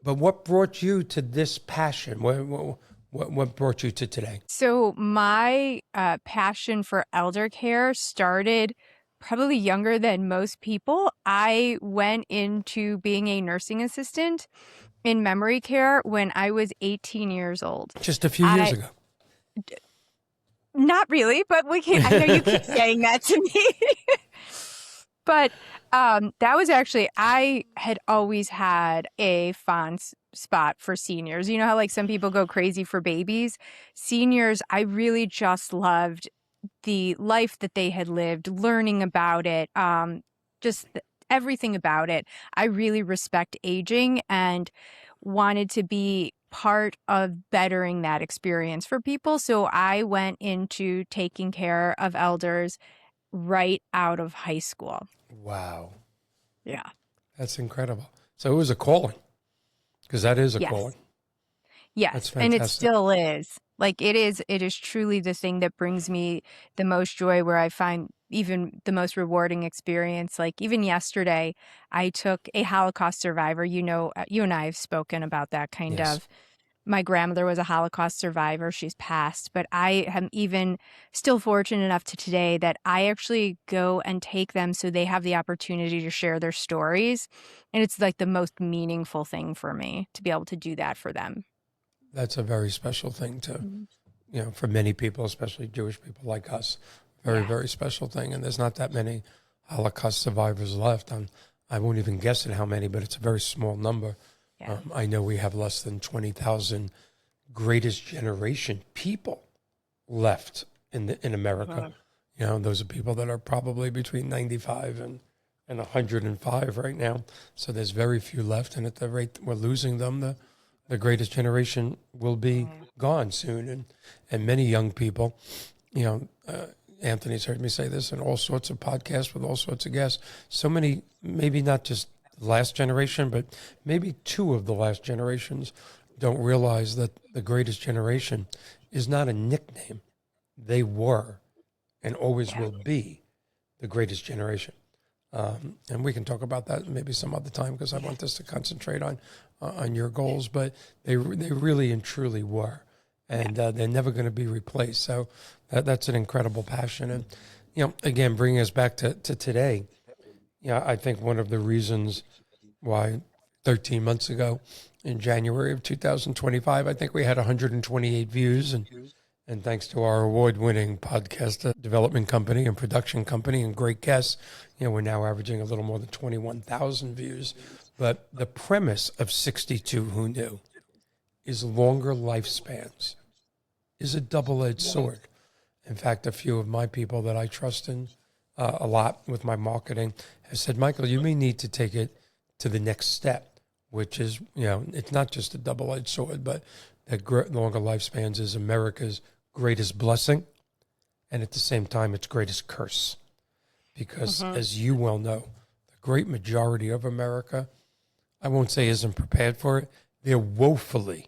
But what brought you to this passion? What brought you to today? So my passion for elder care started probably younger than most people. I went into being a nursing assistant in memory care when I was 18 years old. Just a few years ago. Not really, but I know you keep saying that to me. But that was actually, I had always had a fond spot for seniors. You know how like some people go crazy for babies? Seniors, I really just loved the life that they had lived, learning about it, everything about it. I really respect aging and wanted to be part of bettering that experience for people. So I went into taking care of elders right out of high school. Wow. Yeah. That's incredible. So it was a calling, because that is a Yes. calling. Yes. That's And it fantastic. still is. Like it is truly the thing that brings me the most joy, where I find even the most rewarding experience. Like even yesterday, I took a Holocaust survivor. You know, you and I have spoken about that kind Yes. of. My grandmother was a Holocaust survivor. She's passed, but I am even still fortunate enough to today that I actually go and take them so they have the opportunity to share their stories. And it's like the most meaningful thing for me to be able to do that for them. That's a very special thing to, Mhm. for many people, especially Jewish people like us. Very, Yeah. very special thing. And there's not that many Holocaust survivors left. I won't even guess at how many, but it's a very small number. Yeah. I know we have less than 20,000 greatest generation people left in America. Those are people that are probably between 95 and 105 right now. So there's very few left. And at the rate that we're losing them, the greatest generation will be gone soon. And many young people, Anthony's heard me say this in all sorts of podcasts with all sorts of guests. So many, maybe not just the last generation, but maybe two of the last generations don't realize that the greatest generation is not a nickname. They were and always will be the greatest generation. And we can talk about that maybe some other time, because I want us to concentrate on your goals. But they really and truly were, and they're never going to be replaced. So that's an incredible passion. And again, bringing us back to today. I think one of the reasons why 13 months ago, in January of 2025, I think we had 128 views, and thanks to our award-winning podcast development company and production company and great guests, we're now averaging a little more than 21,000 views. But the premise of 62 Who Knew is longer lifespans is a double-edged sword. In fact, a few of my people that I trust in a lot with my marketing have said, Michael, you may need to take it to the next step, which is, it's not just a double-edged sword, but that longer lifespans is America's greatest blessing, and at the same time, its greatest curse. Because as you well know, the great majority of America, I won't say isn't prepared for it, they're woefully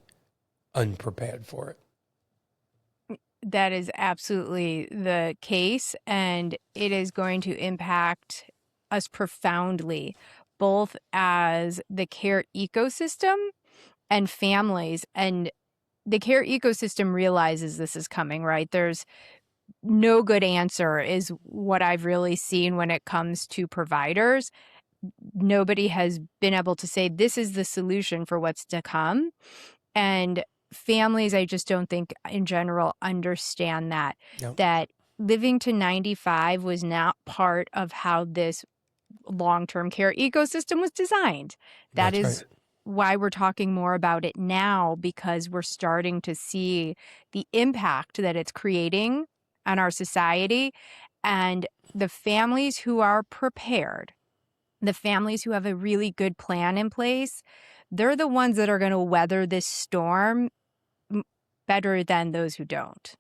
unprepared for it. That is absolutely the case, and it is going to impact us profoundly, both as the care ecosystem and families. And the care ecosystem realizes this is coming, right? There's no good answer is what I've really seen when it comes to providers. Nobody has been able to say this is the solution for what's to come. And families, I just don't think in general understand that living to 95 was not part of how this long-term care ecosystem was designed. That That's is right. why we're talking more about it now, because we're starting to see the impact that it's creating on our society. And the families who are prepared, the families who have a really good plan in place, they're the ones that are going to weather this storm better than those who don't.